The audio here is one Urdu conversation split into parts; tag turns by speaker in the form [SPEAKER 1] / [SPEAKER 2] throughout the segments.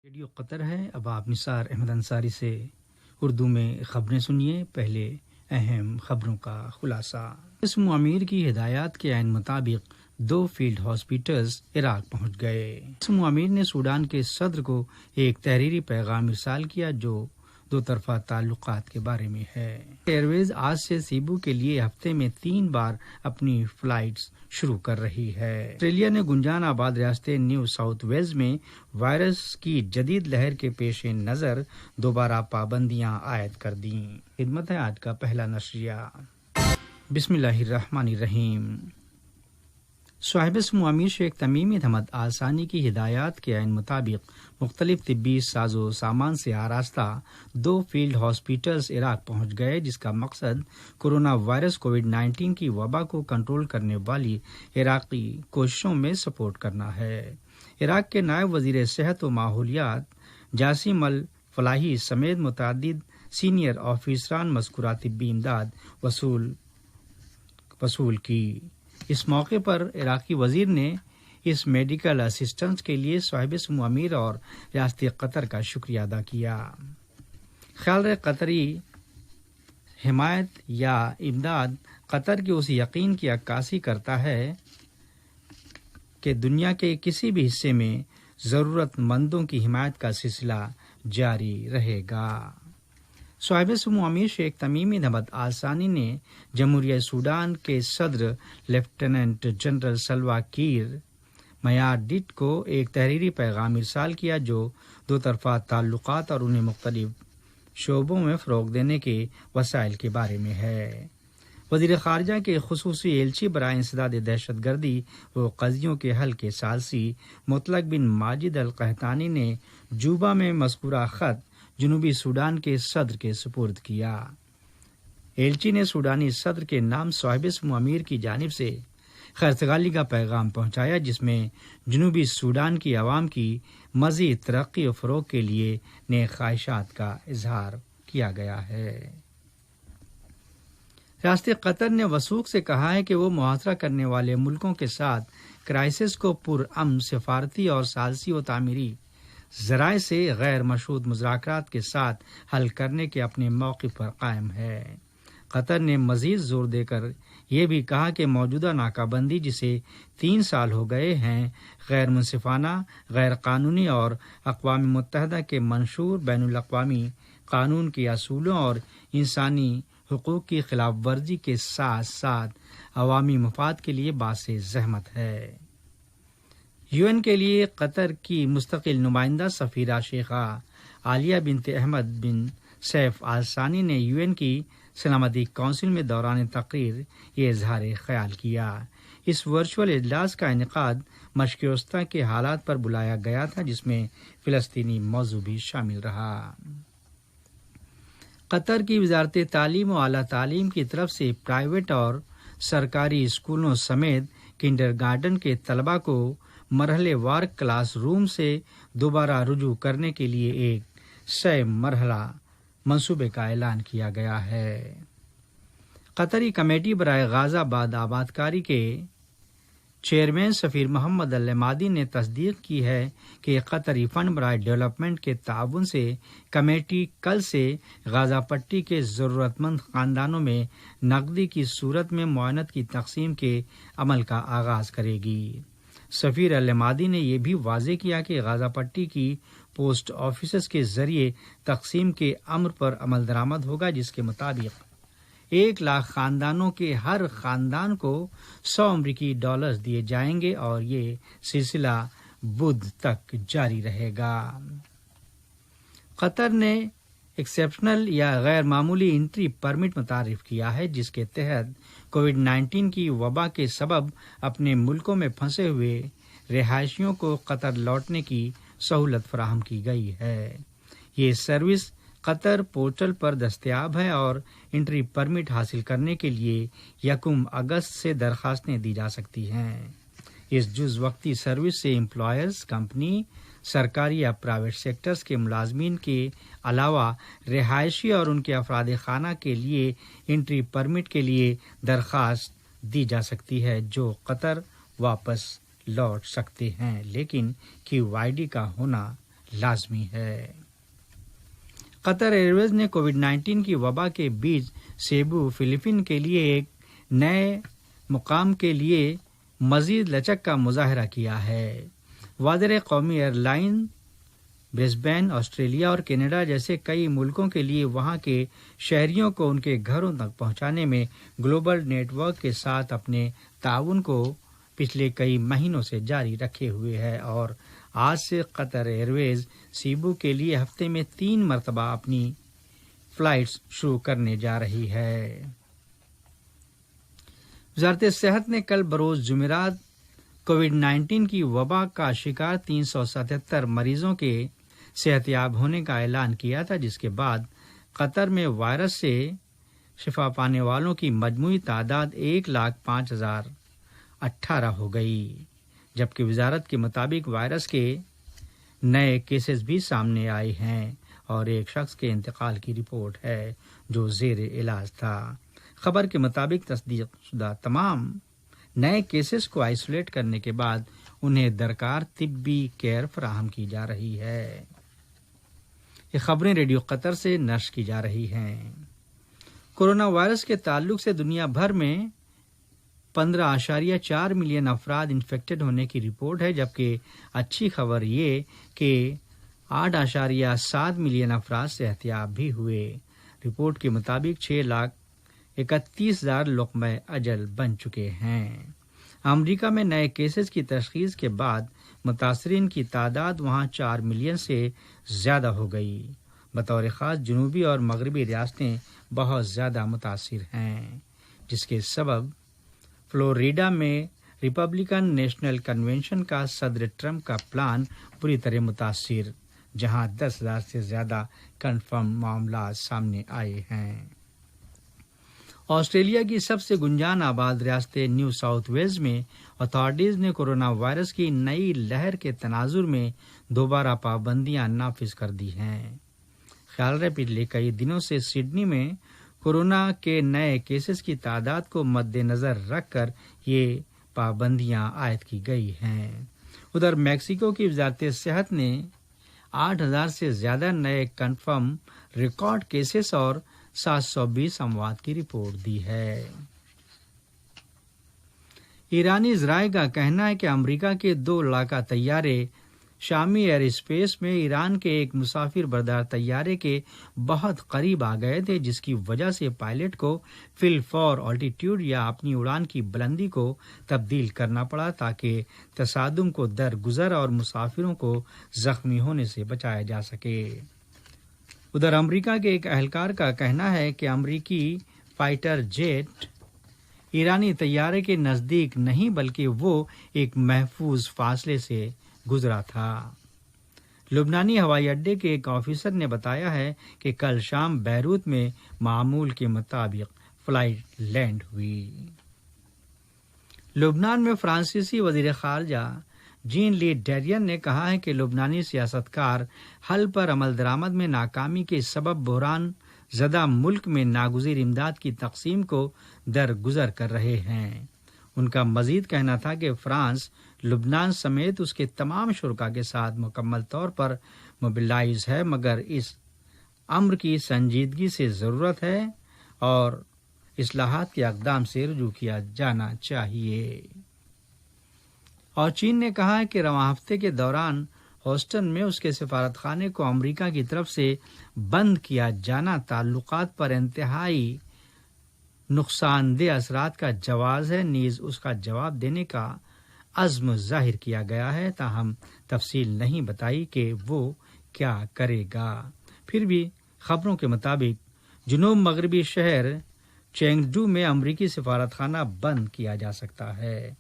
[SPEAKER 1] ریڈیو قطر ہے۔ اب آپ نثار احمد انصاری سے اردو میں خبریں سنیے۔ پہلے اہم خبروں کا خلاصہ۔ اسم امیر کی ہدایات کے عین مطابق 2 فیلڈ ہاسپٹلز عراق پہنچ گئے۔ اسم امیر نے سوڈان کے صدر کو ایک تحریری پیغام ارسال کیا جو 2 طرفہ تعلقات کے بارے میں ہے۔ ایئر ویز آج سے سیبو کے لیے ہفتے میں 3 بار اپنی فلائٹس شروع کر رہی ہے۔ آسٹریلیا نے گنجان آباد ریاست نیو ساؤتھ ویلز میں وائرس کی جدید لہر کے پیش نظر دوبارہ پابندیاں عائد کر دیں۔ خدمت ہے آج کا پہلا نشریہ۔ بسم اللہ الرحمن الرحیم۔ صاحب اسم امیر شیخ تمیم حمد آل ثانی کی ہدایات کے عین مطابق مختلف طبی ساز و سامان سے آراستہ 2 فیلڈ ہاسپٹلز عراق پہنچ گئے، جس کا مقصد کورونا وائرس کووڈ-19 کی وبا کو کنٹرول کرنے والی عراقی کوششوں میں سپورٹ کرنا ہے۔ عراق کے نائب وزیر صحت و ماحولیات جاسم الفلاحی سمیت متعدد سینئر آفیسران مذکورہ طبی امداد وصول کی۔ اس موقع پر عراقی وزیر نے اس میڈیکل اسسٹنس کے لیے صاحب اسم امیر اور ریاست قطر کا شکریہ ادا کیا۔ خیال رہے قطری حمایت یا امداد قطر کے اس یقین کی عکاسی کرتا ہے کہ دنیا کے کسی بھی حصے میں ضرورت مندوں کی حمایت کا سلسلہ جاری رہے گا۔ صاحب اسم امیر شیخ تمیم حمد آل ثانی نے جمہوریہ سوڈان کے صدر لیفٹیننٹ جنرل سلوا کیر میارڈیٹ کو ایک تحریری پیغام ارسال کیا جو 2 طرفہ تعلقات اور انہیں مختلف شعبوں میں فروغ دینے کے وسائل کے بارے میں ہے۔ وزیر خارجہ کے خصوصی ایلچی برائے انسداد دہشت گردی و قضیوں کے حل کے ثالثی مطلق بن ماجد القحطانی نے جوبا میں مذکورہ خط جنوبی سوڈان کے صدر کے سپرد کیا۔ ایلچی نے سوڈانی صدر کے نام صاحب اسم امیر کی جانب سے خیرسگالی کا پیغام پہنچایا، جس میں جنوبی سوڈان کی عوام کی مزید ترقی و فروغ کے لیے نیک خواہشات کا اظہار کیا گیا ہے۔ ریاست قطر نے وثوق سے کہا ہے کہ وہ محاصرہ کرنے والے ملکوں کے ساتھ کرائسس کو پرامن سفارتی اور ثالثی و تعمیری ذرائع سے غیر مشروط مذاکرات کے ساتھ حل کرنے کے اپنے موقف پر قائم ہے۔ قطر نے مزید زور دے کر یہ بھی کہا کہ موجودہ ناکہ بندی جسے 3 سال ہو گئے ہیں غیر منصفانہ، غیر قانونی اور اقوام متحدہ کے منشور بین الاقوامی قانون کے اصولوں اور انسانی حقوق کی خلاف ورزی کے ساتھ ساتھ عوامی مفاد کے لیے باعث زحمت ہے۔ UN کے لیے قطر کی مستقل نمائندہ سفیرہ شیخہ عالیہ بنت احمد بن سیف آل ثانی نے UN کی سلامتی کونسل میں دوران تقریر یہ اظہار خیال کیا۔ اس ورچوئل اجلاس کا انعقاد مشرق وسطیٰ کے حالات پر بلایا گیا تھا، جس میں فلسطینی موضوع بھی شامل رہا۔ قطر کی وزارت تعلیم و اعلیٰ تعلیم کی طرف سے پرائیویٹ اور سرکاری اسکولوں سمیت کنڈرگارٹن کے طلباء کو مرحلے وار کلاس روم سے دوبارہ رجوع کرنے کے لیے ایک 6 مرحلہ منصوبے کا اعلان کیا گیا ہے۔ قطری کمیٹی برائے غازہ آباد آبادکاری کے چیئرمین سفیر محمد العمادی نے تصدیق کی ہے کہ قطری فنڈ برائے ڈیولپمنٹ کے تعاون سے کمیٹی کل سے غازہ پٹی کے ضرورت مند خاندانوں میں نقدی کی صورت میں معاونت کی تقسیم کے عمل کا آغاز کرے گی۔ سفیر العمادی نے یہ بھی واضح کیا کہ غازہ پٹی کی پوسٹ آفیسز کے ذریعے تقسیم کے امر پر عمل درآمد ہوگا، جس کے مطابق 1 لاکھ خاندانوں کے ہر خاندان کو $100 دیے جائیں گے اور یہ سلسلہ بدھ تک جاری رہے گا۔ قطر نے ایکسیپشنل یا غیر معمولی انٹری پرمٹ متعارف کیا ہے، جس کے تحت کووڈ-19 کی وبا کے سبب اپنے ملکوں میں پھنسے ہوئے رہائشیوں کو قطر لوٹنے کی سہولت فراہم کی گئی ہے۔ یہ سروس قطر پورٹل پر دستیاب ہے اور انٹری پرمٹ حاصل کرنے کے لیے 1 اگست سے درخواستیں دی جا سکتی ہیں۔ اس جز وقتی سروس سے امپلائرز، کمپنی، سرکاری یا پرائیویٹ سیکٹرز کے ملازمین کے علاوہ رہائشی اور ان کے افراد خانہ کے لیے انٹری پرمٹ کے لیے درخواست دی جا سکتی ہے، جو قطر واپس لوٹ سکتے ہیں، لیکن QID کا ہونا لازمی ہے۔ قطر ایئرویز نے کووڈ-19 کی وبا کے بیچ سیبو فلپائن کے لیے ایک نئے مقام کے لیے مزید لچک کا مظاہرہ کیا ہے۔ وادر قومی ایئر لائن برسبین، آسٹریلیا اور کینیڈا جیسے کئی ملکوں کے لیے وہاں کے شہریوں کو ان کے گھروں تک پہنچانے میں گلوبل نیٹ ورک کے ساتھ اپنے تعاون کو پچھلے کئی مہینوں سے جاری رکھے ہوئے ہے، اور آج سے قطر ایئرویز سیبو کے لیے ہفتے میں 3 مرتبہ اپنی فلائٹس شروع کرنے جا رہی ہے۔ وزارت صحت نے کل بروز جمعرات کووڈ-19 کی وبا کا شکار 377 مریضوں کے صحت یاب ہونے کا اعلان کیا تھا، جس کے بعد قطر میں وائرس سے شفا پانے والوں کی مجموعی تعداد 1,05,018 ہو گئی، جبکہ وزارت کے مطابق وائرس کے نئے کیسز بھی سامنے آئے ہیں اور ایک شخص کے انتقال کی رپورٹ ہے جو زیر علاج تھا۔ خبر کے مطابق تصدیق شدہ تمام نئے کیسز کو آئسولیٹ کرنے کے بعد انہیں درکار طبی کیئر فراہم کی جا رہی ہے۔ یہ خبریں ریڈیو قطر سے نشر کی جا رہی ہیں۔ کورونا وائرس کے تعلق سے دنیا بھر میں 15.4 ملین افراد انفیکٹڈ ہونے کی رپورٹ ہے، جبکہ اچھی خبر یہ کہ 8.7 ملین افراد صحتیاب بھی ہوئے۔ رپورٹ کے مطابق 6,31,000 لقمہ اجل بن چکے ہیں۔ امریکہ میں نئے کیسز کی تشخیص کے بعد متاثرین کی تعداد وہاں 4 ملین سے زیادہ ہو گئی۔ بطور خاص جنوبی اور مغربی ریاستیں بہت زیادہ متاثر ہیں، جس کے سبب فلوریڈا میں ریپبلکن نیشنل کنونشن کا صدر ٹرمپ کا پلان بری طرح متاثر، جہاں 10,000 سے زیادہ کنفرم معاملات سامنے آئے ہیں۔ آسٹریلیا کی سب سے گنجان آباد ریاست نیو ساؤتھ ویلز میں اتھارٹیز نے کورونا وائرس کی نئی لہر کے تناظر میں دوبارہ پابندیاں نافذ کر دی ہیں۔ خیال رہے پچھلے کئی دنوں سے سڈنی میں کورونا کے نئے کیسز کی تعداد کو مد نظر رکھ کر یہ پابندیاں عائد کی گئی ہیں۔ ادھر میکسیکو کی وزارت صحت نے 8,000 سے زیادہ نئے کنفرم ریکارڈ کیسز اور 720 اموات کی رپورٹ دی ہے۔ ایرانی ذرائع کا کہنا ہے کہ امریکہ کے 2 لڑاکا طیارے شامی ایئر اسپیس میں ایران کے ایک مسافر بردار طیارے کے بہت قریب آ گئے تھے، جس کی وجہ سے پائلٹ کو فی الفور آلٹیٹیوڈ یا اپنی اڑان کی بلندی کو تبدیل کرنا پڑا تاکہ تصادم کو درگزر اور مسافروں کو زخمی ہونے سے بچایا جا سکے۔ ادھر امریکہ کے ایک اہلکار کا کہنا ہے کہ امریکی فائٹر جیٹ ایرانی طیارے کے نزدیک نہیں بلکہ وہ ایک محفوظ فاصلے سے گزرا تھا۔ لبنانی ہوائی اڈے کے ایک آفیسر نے بتایا ہے کہ کل شام بیروت میں معمول کے مطابق فلائٹ لینڈ ہوئی۔ لبنان میں فرانسیسی وزیر خارجہ جین لی ڈیرین نے کہا ہے کہ لبنانی سیاست کار حل پر عمل درآمد میں ناکامی کے سبب بحران زدہ ملک میں ناگزیر امداد کی تقسیم کو درگزر کر رہے ہیں۔ ان کا مزید کہنا تھا کہ فرانس لبنان سمیت اس کے تمام شرکاء کے ساتھ مکمل طور پر موبلائز ہے، مگر اس امر کی سنجیدگی سے ضرورت ہے اور اصلاحات کے اقدام سے رجوع کیا جانا چاہیے۔ اور چین نے کہا ہے کہ رواں ہفتے کے دوران ہیوسٹن میں اس کے سفارت خانے کو امریکہ کی طرف سے بند کیا جانا تعلقات پر انتہائی نقصان دہ اثرات کا جواز ہے، نیز اس کا جواب دینے کا عزم ظاہر کیا گیا ہے، تاہم تفصیل نہیں بتائی کہ وہ کیا کرے گا۔ پھر بھی خبروں کے مطابق جنوب مغربی شہر چینگڈو میں امریکی سفارت خانہ بند کیا جا سکتا ہے۔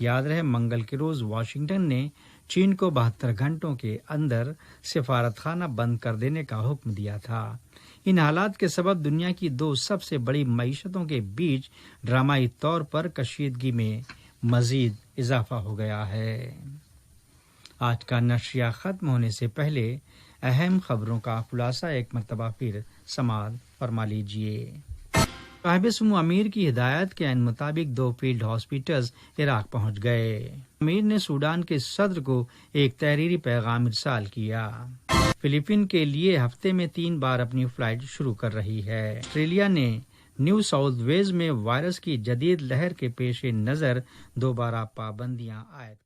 [SPEAKER 1] یاد رہے منگل کے روز واشنگٹن نے چین کو 72 گھنٹوں کے اندر سفارت خانہ بند کر دینے کا حکم دیا تھا۔ ان حالات کے سبب دنیا کی 2 سب سے بڑی معیشتوں کے بیچ ڈرامائی طور پر کشیدگی میں مزید اضافہ ہو گیا ہے۔ آج کا نشریہ ختم ہونے سے پہلے اہم خبروں کا خلاصہ ایک مرتبہ پھر سماعت فرما لیجیے۔ صاحب سمو امیر کی ہدایت کے عین مطابق 2 فیلڈ ہاسپٹلز عراق پہنچ گئے۔ امیر نے سوڈان کے صدر کو ایک تحریری پیغام ارسال کیا۔ فلپائن کے لیے ہفتے میں 3 بار اپنی فلائٹ شروع کر رہی ہے۔ آسٹریلیا نے نیو ساؤتھ ویلز میں وائرس کی جدید لہر کے پیش نظر دوبارہ پابندیاں عائد